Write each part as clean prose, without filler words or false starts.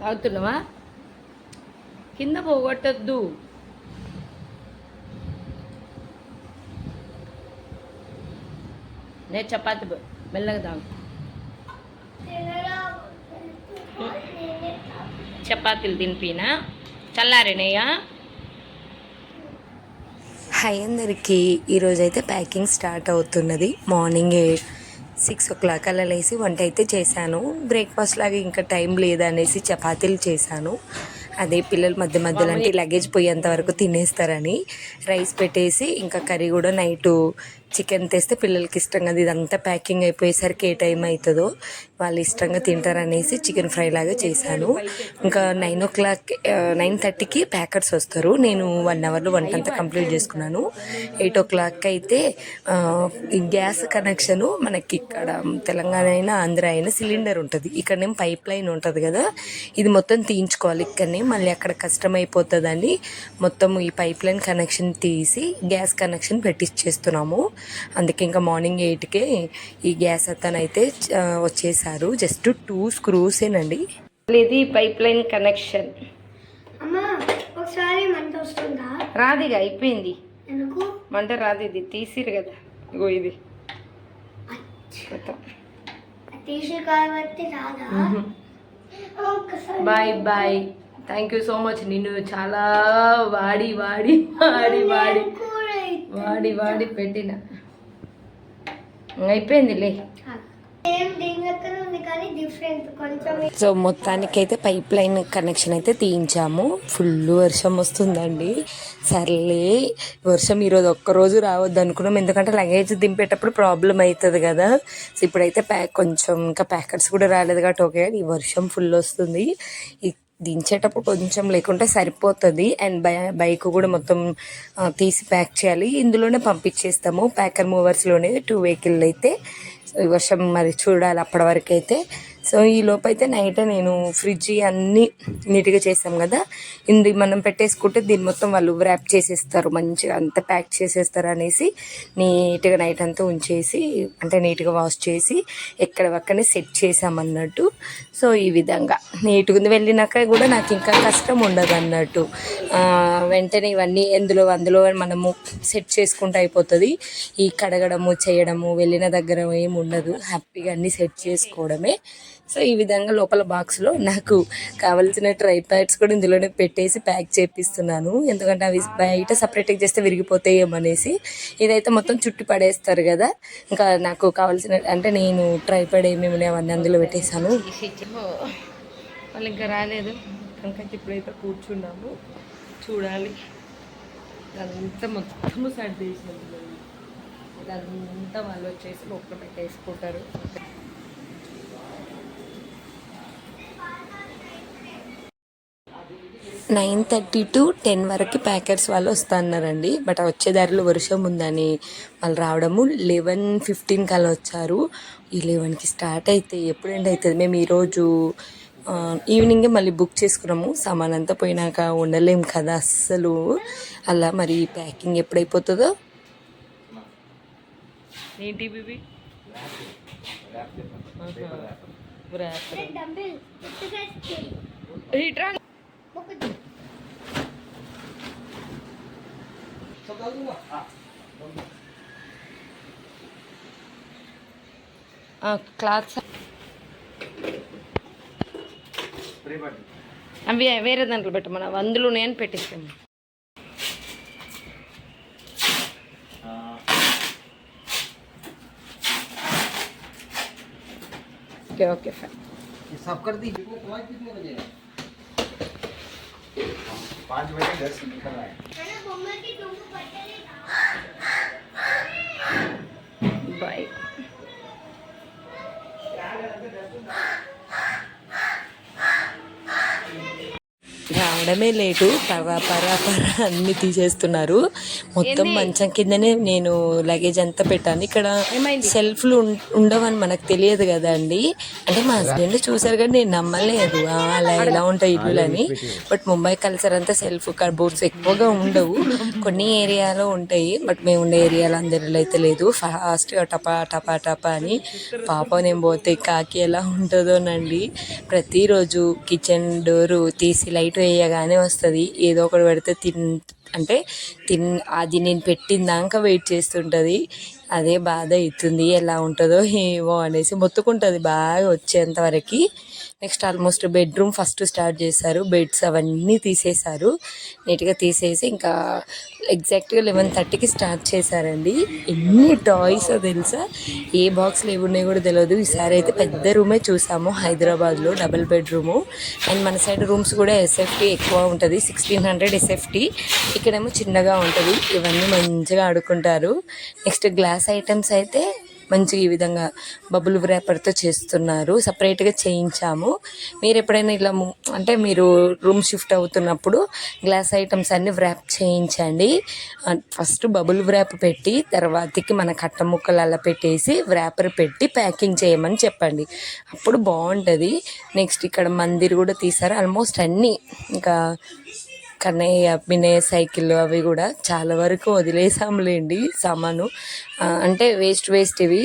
తాగుతున్నావా? కింద పోగొట్టద్దు. నేను చపాతి మెల్లగా తాగు. చపాతీలు తినిపినా చల్లారినయ్యా. హాయ్ అందరికీ. ఈరోజైతే ప్యాకింగ్ స్టార్ట్ అవుతున్నది. మార్నింగ్ 6 o'clock అలా లేసి వంట అయితే చేశాను. బ్రేక్ఫాస్ట్ లాగా ఇంకా టైం లేదనేసి చపాతీలు చేశాను. అదే పిల్లలు మధ్య మధ్యలో అంటే లగేజ్ పోయేంత వరకు తినేస్తారని రైస్ పెట్టేసి ఇంకా కర్రీ కూడా నైటు చికెన్ తెస్తే పిల్లలకి ఇష్టంగా ఇదంతా ప్యాకింగ్ అయిపోయేసరికి ఏ టైం అవుతుందో వాళ్ళు ఇష్టంగా తింటారనేసి చికెన్ ఫ్రై లాగా చేశాను. ఇంకా 9:30కి ప్యాకర్స్ వస్తారు. నేను 1 అవర్లో వంట అంతా కంప్లీట్ చేసుకున్నాను. 8 o'clock అయితే ఈ గ్యాస్ కనెక్షను మనకి ఇక్కడ తెలంగాణ అయినా ఆంధ్ర అయినా సిలిండర్ ఉంటుంది. ఇక్కడనేమో పైప్ లైన్ ఉంటుంది కదా, ఇది మొత్తం తీయించుకోవాలి. ఇక్కడనే మళ్ళీ అక్కడ కష్టం అయిపోతుందని మొత్తం ఈ పైప్ లైన్ కనెక్షన్ తీసి గ్యాస్ కనెక్షన్ పెట్టించేస్తున్నాము. అందుకే ఇంకా మార్నింగ్ 8కే ఈ గ్యాస్ అతను అయితే వచ్చేసారు. జస్ట్ 2 screws-ఏనండి. ఇది పైప్ లైన్ కనెక్షన్. రాదిగా అయిపోయింది. మంట రాదు. ఇది తీసిరు కదా, ఇగో ఇది bye bye. Thank you so much. నిన్ను చాలా వాడి వాడి వాడి వాడి వాడి వాడి పెట్టిన అయిపోయిందిలే. సో మొత్తానికైతే పైప్ లైన్ కనెక్షన్ అయితే తీయించాము. ఫుల్ వర్షం వస్తుందండి. సర్లే వర్షం ఈరోజు ఒక్కరోజు రావద్దు అనుకున్నాం, ఎందుకంటే లగేజ్ దింపేటప్పుడు ప్రాబ్లం అవుతుంది కదా. సో ఇప్పుడైతే కొంచెం ఇంకా ప్యాకెట్స్ కూడా రాలేదు కాబట్టి ఓకే. ఈ వర్షం ఫుల్ వస్తుంది. దించేటప్పుడు కొంచెం లేకుంటే సరిపోతుంది. అండ్ బైక్ కూడా మొత్తం తీసి ప్యాక్ చేయాలి. ఇందులోనే పంపించేస్తాము. ప్యాకర్ మూవర్స్లోనే 2 వెహికల్ అయితే. వర్షం మరి చూడాలి అప్పటి వరకు అయితే. సో ఈ లోపైతే నైట్ నేను ఫ్రిడ్జ్ అన్నీ నీట్గా చేసాం కదా, ఇది మనం పెట్టేసుకుంటే దీన్ని మొత్తం వాళ్ళు ర్యాప్ చేసేస్తారు, మంచిగా అంతా ప్యాక్ చేసేస్తారు అనేసి నీట్గా నైట్ అంతా ఉంచేసి అంటే నీట్గా వాష్ చేసి ఎక్కడవక్కనే సెట్ చేసామన్నట్టు. సో ఈ విధంగా నీట్గా ఉంది. వెళ్ళినాక కూడా నాకు ఇంకా కష్టం ఉండదు అన్నట్టు. వెంటనే ఇవన్నీ అందులో మనము సెట్ చేసుకుంటూ అయిపోతుంది. ఈ కడగడము చేయడము వెళ్ళిన దగ్గర ఏమి ఉండదు. హ్యాపీగా అన్నీ సెట్ చేసుకోవడమే. సో ఈ విధంగా లోపల బాక్స్లో నాకు కావాల్సిన ట్రై ప్యాడ్స్ కూడా ఇందులోనే పెట్టేసి ప్యాక్ చేపిస్తున్నాను. ఎందుకంటే అవి బయట సపరేట్గా చేస్తే విరిగిపోతాయేమనేసి. ఇదైతే మొత్తం చుట్టి పడేస్తారు కదా, ఇంకా నాకు కావాల్సిన అంటే నేను ట్రై ప్యాడ్ ఏమేమి అవన్నీ అందులో పెట్టేశాను. వాళ్ళు ఇంకా రాలేదు కనుక ఇప్పుడైతే కూర్చున్నాము. చూడాలి. ఇదంతా మొత్తము సర్ది చేసినది. ఇదంతా వాళ్ళు వచ్చేసి ఒక్క పెట్టేసుకుంటారు. 9:30 to 10 వరకు ప్యాకర్స్ వాళ్ళు వస్తున్నారండి. బట్ వచ్చే దారిలో వర్షం ఉందని వాళ్ళు రావడము 11:15 అలా వచ్చారు. 11కి స్టార్ట్ అయితే ఎప్పుడు ఎండ్ అవుతుంది. మేము ఈరోజు ఈవినింగే మళ్ళీ బుక్ చేసుకున్నాము. సామాన్ అంతా పోయినాక ఉండలేము కదా అస్సలు. అలా మరి ప్యాకింగ్ ఎప్పుడైపోతుందో. ఏంటి బీబీ క్లాత్స్ అవి వేరే దాంట్లో పెట్టమన్నా అందులో నేను పెట్టిస్తాను. Okay okay fine. सब कर दी. कितने बजे? 5:10 निकल रहा है. बाय. రావడమే లేటు, పరా పరా పరా అన్ని తీసేస్తున్నారు. మొత్తం మంచం కిందనే నేను లగేజ్ అంతా పెట్టాను. ఇక్కడ సెల్ఫ్లు ఉండవని మనకు తెలియదు కదా అండి. అంటే మా హస్బెండ్ చూసారు కానీ నేను నమ్మలేదు అలా ఎలా ఉంటాయి ఇల్లులని. బట్ ముంబై కల్చర్ అంతా సెల్ఫ్ కబోర్డ్స్ ఎక్కువగా ఉండవు, కొన్ని ఏరియాలో ఉంటాయి. బట్ మేము ఉండే ఏరియాలో అందరిలో అయితే లేదు. ఫాస్ట్గా టపా టపా టపా అని పాప నేను పోతే కాకి ఎలా ఉంటుందోనండి. ప్రతిరోజు కిచెన్ డోరు తీసి లైట్ వేయగానే వస్తుంది, ఏదో ఒకటి పెడితే అంటే అది నేను పెట్టిందాక వెయిట్ చేస్తుంటుంది. అదే బాధ అవుతుంది, ఎలా ఉంటుందో ఏమో అనేసి మొత్తుకుంటుంది బాగా వచ్చేంతవరకు. Next almost bedroom first start చేశారు. బెడ్స్ అవన్నీ తీసేశారు, నీట్గా తీసేసి ఇంకా ఎగ్జాక్ట్గా 11:30కి స్టార్ట్ చేశారండి. ఎన్ని టాయ్స్ తెలుసా, ఏ బాక్స్లో ఏమి ఉన్నాయో కూడా తెలియదు. ఈసారి అయితే పెద్ద రూమే చూసాము హైదరాబాద్లో, డబుల్ బెడ్రూము. అండ్ మన సైడ్ రూమ్స్ కూడా ఎస్ఎఫ్టీ ఎక్కువ ఉంటుంది, 1600 ఎస్ఎఫ్టీ. ఇక్కడేమో చిన్నగా ఉంటుంది. ఇవన్నీ మంచిగా ఆడుకుంటారు. నెక్స్ట్ గ్లాస్ ఐటమ్స్ అయితే మంచిగా ఈ విధంగా బబుల్ వ్రాపర్తో చేస్తున్నారు, సపరేట్గా చేయించాము. మీరు ఎప్పుడైనా ఇలా అంటే మీరు రూమ్ షిఫ్ట్ అవుతున్నప్పుడు గ్లాస్ ఐటమ్స్ అన్నీ వ్రాప్ చేయించండి. ఫస్ట్ బబుల్ వ్రాప్ పెట్టి తర్వాతకి మన కట్ట ముక్కలు అలా పెట్టేసి వ్రాపర్ పెట్టి ప్యాకింగ్ చేయమని చెప్పండి, అప్పుడు బాగుంటుంది. నెక్స్ట్ ఇక్కడ మందిర్ కూడా తీసారు. ఆల్మోస్ట్ అన్నీ ఇంకా కన్నయ్య వినయ సైకిల్ అవి కూడా చాలా వరకు వదిలేసాములేండి సామాను. అంటే వేస్ట్ ఇవి,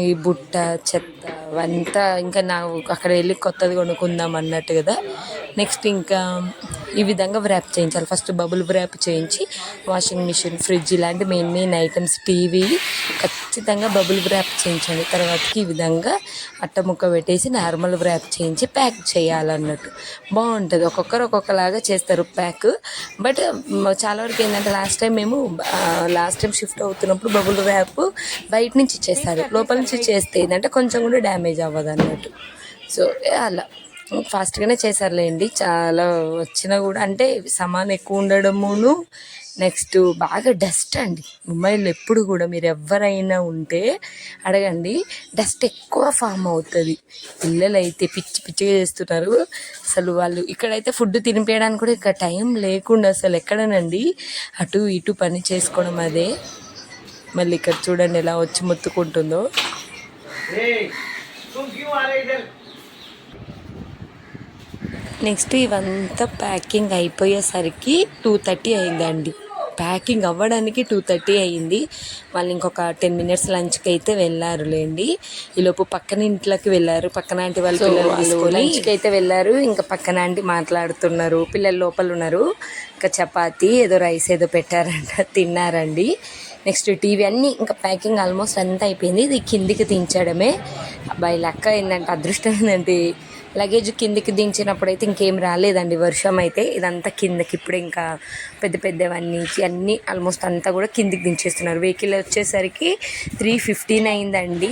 ఈ బుట్ట చెత్త అవంతా ఇంకా అక్కడ వెళ్ళి కొత్తది కొనుక్కుందాం అన్నట్టు కదా. నెక్స్ట్ ఇంకా ఈ విధంగా వ్రాప్ చేయించాలి. ఫస్ట్ బబుల్ వ్రాప్ చేయించి వాషింగ్ మిషన్, ఫ్రిడ్జ్ ఇలాంటి మెయిన్ ఐటమ్స్, టీవీ ఖచ్చితంగా బబుల్ వ్రాప్ చేయించండి. తర్వాతకి ఈ విధంగా అట్టముక్క పెట్టేసి నార్మల్ వ్రాప్ చేయించి ప్యాక్ చేయాలన్నట్టు బాగుంటుంది. ఒక్కొక్కరు ఒక్కొక్కలాగా చేస్తారు ప్యాక్. బట్ చాలా వరకు ఏంటంటే లాస్ట్ టైం షిఫ్ట్ అవుతున్నప్పుడు బబుల్ వ్రాప్ బయట నుంచి ఇచ్చేస్తారు, లోపల నుంచి చేస్తే ఏంటంటే కొంచెం కూడా డ్యామేజ్ అవ్వదు అన్నట్టు. సో అలా ఫాస్ట్గానే చేశారులేండి. చాలా వచ్చినా కూడా అంటే సామాన్ ఎక్కువ ఉండడమును, నెక్స్ట్ బాగా డస్ట్ అండి. ముంబైలో ఎప్పుడు కూడా మీరు ఎవరైనా ఉంటే అడగండి, డస్ట్ ఎక్కువ ఫామ్ అవుతుంది. పిల్లలు అయితే పిచ్చిగా చేస్తున్నారు అసలు. వాళ్ళు ఇక్కడైతే ఫుడ్ తినిపించడానికి కూడా ఇక్కడ టైం లేకుండా అసలు ఎక్కడనండి అటు ఇటు పని చేసుకోవడం అదే. మళ్ళీ ఇక్కడ చూడండి ఎలా వచ్చి మొత్తుకుంటుందో. నెక్స్ట్ ఇవంతా ప్యాకింగ్ అయిపోయేసరికి 2:30 అయిందండి. ప్యాకింగ్ అవ్వడానికి 2:30 అయ్యింది. వాళ్ళు ఇంకొక 10 minutes లంచ్కి అయితే వెళ్ళారులేండి. ఈలోపు పక్కన ఇంట్లోకి వెళ్ళారు, పక్కన ఆంటీ వాళ్ళు లంచ్కి అయితే వెళ్ళారు. ఇంకా పక్కన ఆంటీ మాట్లాడుతున్నారు, పిల్లలు లోపల ఉన్నారు. ఇంకా చపాతీ ఏదో రైస్ ఏదో పెట్టారంట, తిన్నారండి. నెక్స్ట్ టీవీ అన్నీ ఇంకా ప్యాకింగ్ ఆల్మోస్ట్ అంతా అయిపోయింది. ఇది కిందికి దించడమే. అబ్బాయి లెక్క ఏంటంటే అదృష్టం ఏంటంటే లగేజ్ కిందికి దించినప్పుడు అయితే ఇంకేం రాలేదండి వర్షం అయితే. ఇదంతా కిందకి ఇప్పుడు ఇంకా పెద్దవన్నీ అన్నీ ఆల్మోస్ట్ అంతా కూడా కిందికి దించేస్తున్నారు. వెహికల్ వచ్చేసరికి 3:15 అయిందండి.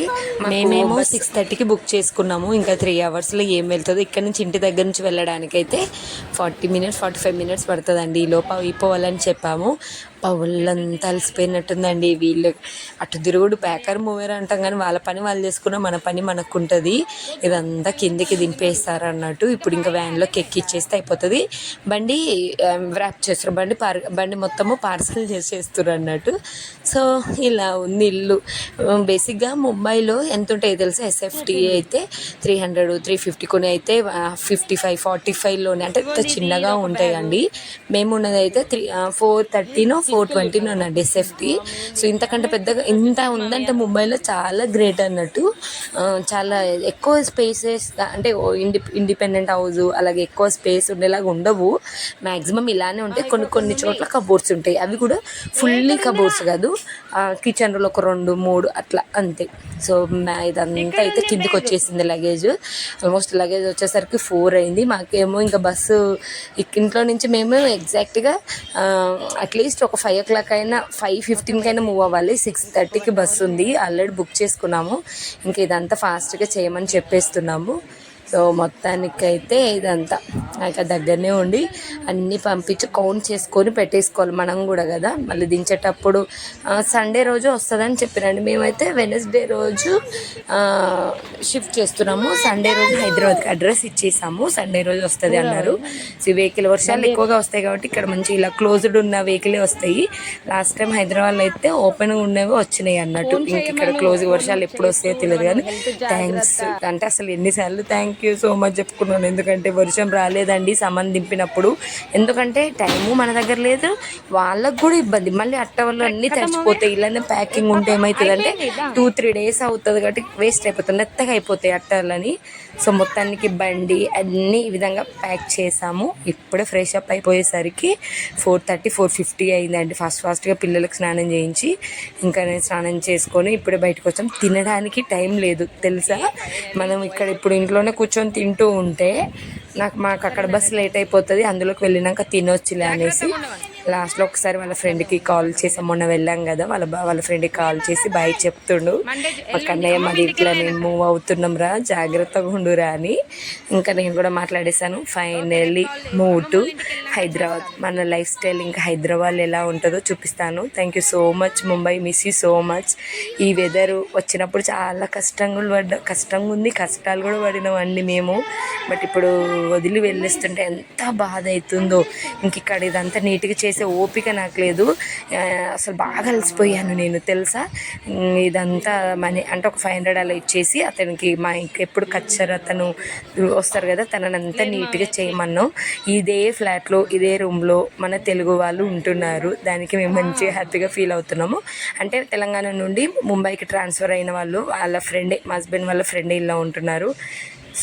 మేమేమో 6:30కి బుక్ చేసుకున్నాము. ఇంకా 3 hours ఏం వెళ్తుందో. ఇక్కడ నుంచి ఇంటి దగ్గర నుంచి వెళ్ళడానికైతే 40 minutes 45 minutes పడుతుందండి. ఈ లోపు అయిపోవాలని చెప్పాము. ఒళ్ళంతా అలసిపోయినట్టుందండి. వీళ్ళు అటు తిరుగుడు ప్యాకర్ మూవర్ అంటాం కానీ వాళ్ళ పని వాళ్ళు చేసుకున్నా మన పని మనకు ఉంటుంది. ఇదంతా కిందికి దింపేస్తారు అన్నట్టు. ఇప్పుడు ఇంకా వ్యాన్లోకి ఎక్కిచ్చేస్తే అయిపోతుంది. బండి వ్రాప్ చేస్తారు, బండి మొత్తము పార్సల్ చేసేస్తారు అన్నట్టు. సో ఇలా ఉంది ఇల్లు. బేసిక్గా ముంబైలో ఎంత ఉంటాయో తెలుసా, ఎస్ఎఫ్టీ అయితే 300 350 కొన్ని అయితే 55 45లోనే అంటే చిన్నగా ఉంటాయండి. మేము ఉన్నది అయితే 430 420 అన్నట్టు ఎస్ఎఫ్టీ. సో ఇంతకంటే పెద్దగా ఇంత ఉందంటే ముంబైలో చాలా గ్రేట్ అన్నట్టు. చాలా ఎక్కువ స్పేసెస్ అంటే ఇండిపెండెంట్ హౌస్ అలాగే ఎక్కువ స్పేస్ ఉండేలాగా ఉండవు. మ్యాక్సిమం ఇలానే ఉంటాయి. కొన్ని చోట్ల కబోర్డ్స్ ఉంటాయి, అవి కూడా ఫుల్లీ కబోర్డ్స్ కాదు, కిచెన్ రూల్ ఒక 2 3 అట్లా అంతే. సో ఇదంతా అయితే కిందికి వచ్చేసింది లగేజ్. ఆల్మోస్ట్ లగేజ్ వచ్చేసరికి 4 అయింది. మాకేమో ఇంకా బస్సు ఇంట్లో నుంచి మేము ఎగ్జాక్ట్గా అట్లీస్ట్ ఒక 5 o'clock అయినా 5:15 అయినా మూవ్ అవ్వాలి. 6:30కి బస్సు ఉంది, ఆల్రెడీ బుక్ చేసుకున్నాము. ఇంకా ఇదంతా ఫాస్ట్గా చేయమని చెప్పేస్తున్నాము. సో మొత్తానికైతే ఇదంతా నాకు దగ్గరనే ఉండి అన్నీ పంపించి కౌంట్ చేసుకొని పెట్టేసుకోవాలి మనం కూడా కదా. మళ్ళీ దించేటప్పుడు సండే రోజు వస్తుందని చెప్పినండి. మేమైతే వెనస్డే రోజు షిఫ్ట్ చేస్తున్నాము. సండే రోజు హైదరాబాద్కి అడ్రస్ ఇచ్చేసాము. సండే రోజు వస్తుంది అన్నారు. సో వెహికల్ వర్షాలు ఎక్కువగా వస్తాయి కాబట్టి ఇక్కడ మంచి ఇలా క్లోజ్డ్ ఉన్న వెహికలే వస్తాయి. లాస్ట్ టైం హైదరాబాద్లో అయితే ఓపెన్గా ఉన్నవి వచ్చినాయి అన్నట్టు. ఇంక ఇక్కడ క్లోజ్ వర్షాలు ఎప్పుడు వస్తాయో తెలియదు. కానీ థ్యాంక్స్ అంటే అసలు ఎన్నిసార్లు థ్యాంక్ యూ సో మచ్ చెప్పుకున్నాను. ఎందుకంటే వర్షం రాలేదండి సామాన్ దింపినప్పుడు. ఎందుకంటే టైము మన దగ్గర లేదు, వాళ్ళకు కూడా ఇబ్బంది. మళ్ళీ అట్ట వల్ల అన్నీ తడిచిపోతాయి. ఇలానే ప్యాకింగ్ ఉంటే ఏమవుతుందంటే 2-3 days అవుతుంది కాబట్టి వేస్ట్ అయిపోతుంది, మెత్తగా అయిపోతాయి అట్టలని. సో మొత్తానికి బండి అన్నీ ఈ విధంగా ప్యాక్ చేసాము. ఇప్పుడే ఫ్రెష్ అప్ అయిపోయేసరికి 4:30-4:50 అయిందండి. ఫాస్ట్గా పిల్లలకు స్నానం చేయించి ఇంకా నేను స్నానం చేసుకొని ఇప్పుడే బయటకు వచ్చాం. తినడానికి టైం లేదు తెలుసా. మనం ఇక్కడ ఇప్పుడు ఇంట్లోనే కూర్చొని తింటూ ఉంటే మాకు అక్కడ బస్సు లేట్ అయిపోతుంది, అందులోకి వెళ్ళినాక తినొచ్చులే అనేసి లాస్ట్లో ఒకసారి వాళ్ళ ఫ్రెండ్కి కాల్ చేసాం. మొన్న వెళ్ళాం కదా, వాళ్ళ ఫ్రెండ్కి కాల్ చేసి బాయ్ చెప్తుండు. మా కన్నయ్య మాది ఇట్లా నేను మూవ్ అవుతున్నాం రా, జాగ్రత్తగా ఉండురా అని. ఇంకా నేను కూడా మాట్లాడేశాను. Finally move to Hyderabad. మన లైఫ్ స్టైల్ ఇంకా హైదరాబాద్ ఎలా ఉంటుందో చూపిస్తాను. Thank you so much Mumbai, miss you so much. ఈ వెదర్ వచ్చినప్పుడు చాలా కష్టంగా ఉంది, కష్టాలు కూడా పడినాం అండి మేము. బట్ ఇప్పుడు వదిలి వెళ్ళేస్తుంటే ఎంత బాధ అవుతుందో. ఇంక ఇక్కడ ఇదంతా నీట్గా చేసే ఓపిక నాకు లేదు. అసలు బాగా అలసిపోయాను నేను తెలుసా. ఇదంతా మనీ అంటే ఒక 500 అలా ఇచ్చేసి అతనికి మా ఎప్పుడు కచ్చర్ అతను వస్తారు కదా, తననంతా నీట్గా చేయమన్నాం. ఇదే ఫ్లాట్లో ఇదే రూమ్లో మన తెలుగు వాళ్ళు ఉంటున్నారు. దానికి మేము మంచిగా హ్యాపీగా ఫీల్ అవుతున్నాము. అంటే తెలంగాణ నుండి ముంబైకి ట్రాన్స్ఫర్ అయిన వాళ్ళు, వాళ్ళ ఫ్రెండే, మా హస్బెండ్ వాళ్ళ ఫ్రెండే ఇలా ఉంటున్నారు.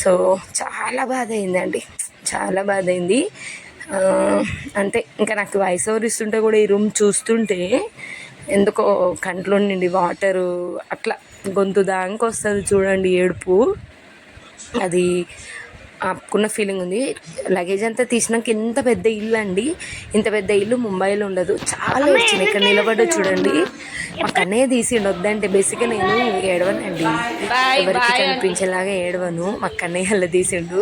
సో చాలా బాధ అయిందండి, చాలా బాధ అయింది. అంటే ఇంకా నాకు వాయిస్ ఓవర్ ఇస్తుంటే కూడా ఈ రూమ్ చూస్తుంటే ఎందుకో కంట్లో నుండి వాటరు అట్లా గొంతు దానికి వస్తుంది చూడండి, ఏడుపు. అది ఆపుకున్న ఫీలింగ్ ఉంది. లగేజ్ అంతా తీసినాక ఇంత పెద్ద ఇల్లు అండి, ఇంత పెద్ద ఇల్లు ముంబైలో ఉండదు. చాలా వచ్చినాయి. ఇక్కడ నిలబడ్డా చూడండి, మా కన్నయ్య తీసిండు వద్దంటే. బేసిక్గా నేను ఏడవనండి, ఎవరికి కనిపించేలాగా ఏడవను. మా కన్నయ్య అలా తీసిండు.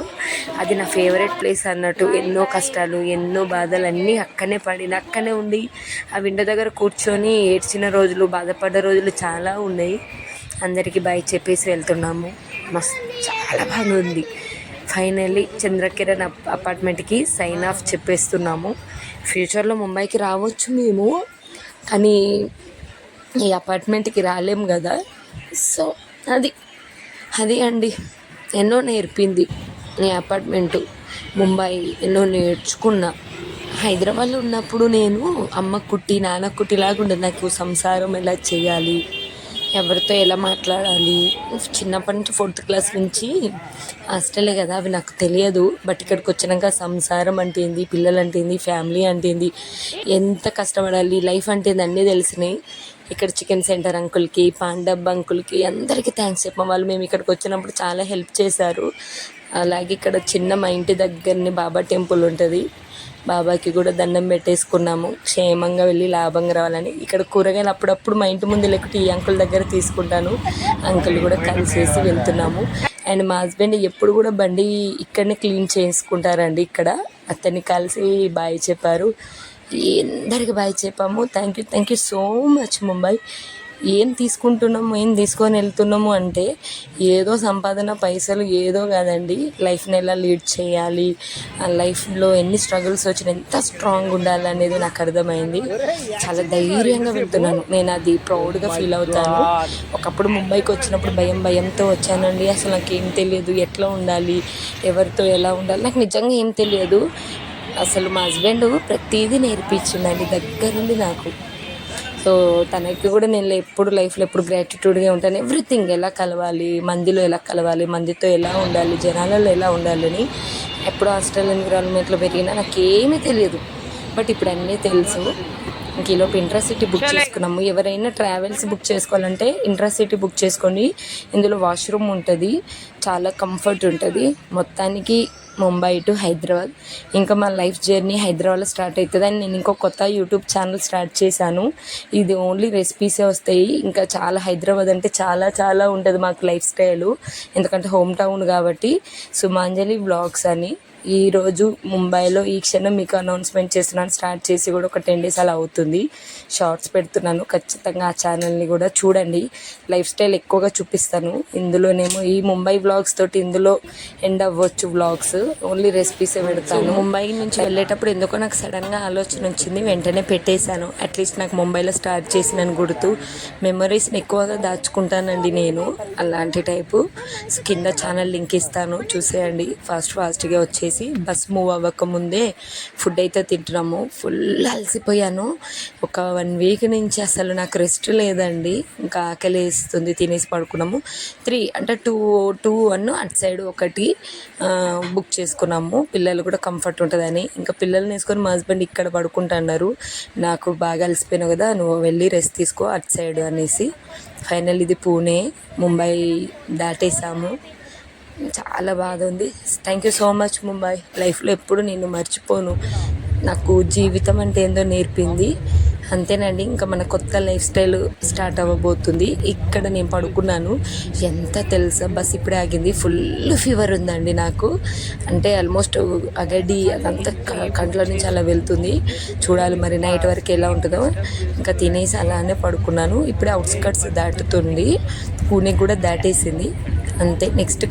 అది నా ఫేవరెట్ ప్లేస్ అన్నట్టు. ఎన్నో కష్టాలు, ఎన్నో బాధలు అన్నీ అక్కడనే పడిన, అక్కడనే ఉండి ఆ విండో దగ్గర కూర్చొని ఏడ్చిన రోజులు, బాధపడ్డ రోజులు చాలా ఉన్నాయి. అందరికీ బాయ్ చెప్పేసి వెళ్తున్నాము. మస్తు చాలా బాగుంది. ఫైనల్లీ చంద్రకిరణ్ అపార్ట్మెంట్కి సైన్ ఆఫ్ చెప్పేస్తున్నాము. ఫ్యూచర్లో ముంబైకి రావచ్చు మేము, కానీ ఈ అపార్ట్మెంట్కి రాలేము కదా. సో అది అండి, ఎన్నో నేర్పింది ఈ అపార్ట్మెంటు. ముంబై ఎన్నో నేర్చుకున్నా. హైదరాబాద్లో ఉన్నప్పుడు నేను అమ్మ కుట్టి నాన్న కుట్టిలాగా ఉండదు. నాకు సంసారం ఎలా చేయాలి, ఎవరితో ఎలా మాట్లాడాలి, చిన్నప్పటి నుంచి 4th class నుంచి హాస్టలే కదా, అవి నాకు తెలియదు. బట్ ఇక్కడికి వచ్చినాక సంసారం అంటే ఏంది, పిల్లలు అంటే ఏంది, ఫ్యామిలీ అంటే ఏంది, ఎంత కష్టపడాలి, లైఫ్ అంటే ఏంది అన్నీ తెలిసినాయి. ఇక్కడ చికెన్ సెంటర్ అంకుల్కి, పాండబ్ అంకుల్కి అందరికీ థ్యాంక్స్ చెప్పాం. వాళ్ళు మేము ఇక్కడికి వచ్చినప్పుడు చాలా హెల్ప్ చేశారు. అలాగే ఇక్కడ చిన్న మా ఇంటి దగ్గరనే బాబా టెంపుల్ ఉంటుంది, బాబాకి కూడా దండం పెట్టేసుకున్నాము. క్షేమంగా వెళ్ళి లాభంగా రావాలని. ఇక్కడ కూరగాయలు అప్పుడప్పుడు మా ఇంటి ముందు లేకుంటే ఈ అంకుల్ దగ్గర తీసుకుంటాను. అంకుల్ కూడా కలిసేసి వెళ్తున్నాము. అండ్ మా హస్బెండ్ ఎప్పుడు కూడా బండి ఇక్కడనే క్లీన్ చేసుకుంటారండి. ఇక్కడ అతన్ని కలిసి బాయ్ చెప్పారు. అందరికి బాయ్ చెప్పాము. Thank you so much Mumbai. ఏం తీసుకుంటున్నాము, ఏం తీసుకొని వెళ్తున్నాము అంటే ఏదో సంపాదన, పైసలు ఏదో కాదండి. లైఫ్ని ఎలా లీడ్ చేయాలి, లైఫ్లో ఎన్ని స్ట్రగుల్స్ వచ్చినా ఎంత స్ట్రాంగ్ ఉండాలి అనేది నాకు అర్థమైంది. చాలా ధైర్యంగా వెళ్తున్నాను. నేను అది ప్రౌడ్గా ఫీల్ అవుతాను. ఒకప్పుడు ముంబైకి వచ్చినప్పుడు భయంతో వచ్చానండి. అసలు నాకేం తెలియదు, ఎట్లా ఉండాలి, ఎవరితో ఎలా ఉండాలి, నాకు నిజంగా ఏం తెలియదు. అసలు మా హస్బెండ్ ప్రతిదీ నేర్పించిందండి దగ్గరుండి నాకు. సో తనకి కూడా నేను ఎప్పుడు లైఫ్లో ఎప్పుడు గ్రాటిట్యూడ్గా ఉంటాను. ఎవ్రీథింగ్ ఎలా కలవాలి, మందిలో ఎలా కలవాలి, మందితో ఎలా ఉండాలి, జనాలలో ఎలా ఉండాలని. ఎప్పుడు హాస్టల్ ఎన్విరాన్మెంట్లో పెరిగినా నాకేమీ తెలియదు. బట్ ఇప్పుడు అన్నీ తెలుసు. ఇంక ఈలోపు ఇంట్రాసిటీ బుక్ చేసి చేసుకున్నాము. ఎవరైనా ట్రావెల్స్ బుక్ చేసుకోవాలంటే ఇంట్రాసిటీ బుక్ చేసుకోండి. ఇందులో వాష్రూమ్ ఉంటుంది, చాలా కంఫర్ట్ ఉంటుంది. మొత్తానికి ముంబై టు హైదరాబాద్. ఇంకా మా లైఫ్ జర్నీ హైదరాబాద్లో స్టార్ట్ అవుతుంది. అని నేను ఇంకో కొత్త యూట్యూబ్ ఛానల్ స్టార్ట్ చేశాను. ఇది ఓన్లీ రెసిపీసే వస్తాయి. ఇంకా చాలా హైదరాబాద్ అంటే చాలా చాలా ఉంటుంది మాకు లైఫ్ స్టైలు, ఎందుకంటే హోమ్ టౌన్ కాబట్టి. సుమాంజలి వ్లాగ్స్ అని ఈరోజు ముంబైలో ఈ క్షణం మీకు అనౌన్స్మెంట్ చేస్తున్నాను. స్టార్ట్ చేసి కూడా ఒక 10 days అలా అవుతుంది. షార్ట్స్ పెడుతున్నాను, ఖచ్చితంగా ఆ ఛానల్ని కూడా చూడండి. లైఫ్ స్టైల్ ఎక్కువగా చూపిస్తాను ఇందులోనేమో. ఈ ముంబై వ్లాగ్స్ తోటి ఇందులో ఎండ్ అవ్వచ్చు వ్లాగ్స్, ఓన్లీ రెసిపీసే పెడతాను. ముంబై నుంచి వెళ్ళేటప్పుడు ఎందుకో నాకు సడన్గా ఆలోచన వచ్చింది, వెంటనే పెట్టేశాను. అట్లీస్ట్ నాకు ముంబైలో స్టార్ట్ చేసినని గుర్తు. మెమరీస్ని ఎక్కువగా దాచుకుంటానండి నేను, అలాంటి టైపు. కింద ఛానల్ లింక్ ఇస్తాను, చూసేయండి. ఫాస్ట్గా వచ్చేసి బస్ మూవ్ అవ్వక ముందే ఫుడ్ అయితే తింటున్నాము. ఫుల్ అలసిపోయాను. ఒక 1 week నుంచి అసలు నాకు రెస్ట్ లేదండి. ఇంకా ఆకలి వేస్తుంది, తినేసి పడుకున్నాము. 3 అంటే 2 అటు సైడ్ ఒకటి బుక్ చేసుకున్నాము. పిల్లలు కూడా కంఫర్ట్ ఉంటుందని. ఇంకా పిల్లల్ని వేసుకొని మా హస్బెండ్ ఇక్కడ పడుకుంటున్నారు. నాకు బాగా అలసిపోయినావు కదా, నువ్వు వెళ్ళి రెస్ట్ తీసుకో అటు సైడ్ అనేసి. ఫైనల్ ఇది పూణే, ముంబై దాటేసాము. చాలా బాధ ఉంది. Thank you so much Mumbai. లైఫ్లో ఎప్పుడు నేను మర్చిపోను. నాకు జీవితం అంటే ఏందో నేర్పింది. అంతేనండి. ఇంకా మన కొత్త లైఫ్ స్టైల్ స్టార్ట్ అవ్వబోతుంది. ఇక్కడ నేను పడుకున్నాను. ఎంత తెలుసా, బస్ ఇప్పుడే ఆగింది. ఫుల్ ఫీవర్ ఉందండి నాకు. అంటే ఆల్మోస్ట్ అగడి అదంతా కంట్లో నుంచి అలా వెళ్తుంది. చూడాలి మరి నైట్ వరకు ఎలా ఉంటుందో. ఇంకా తినేసి అలానే పడుకున్నాను. ఇప్పుడే అవుట్స్కట్స్ దాటుతుంది, పూణే కూడా దాటేసింది. అంతే. నెక్స్ట్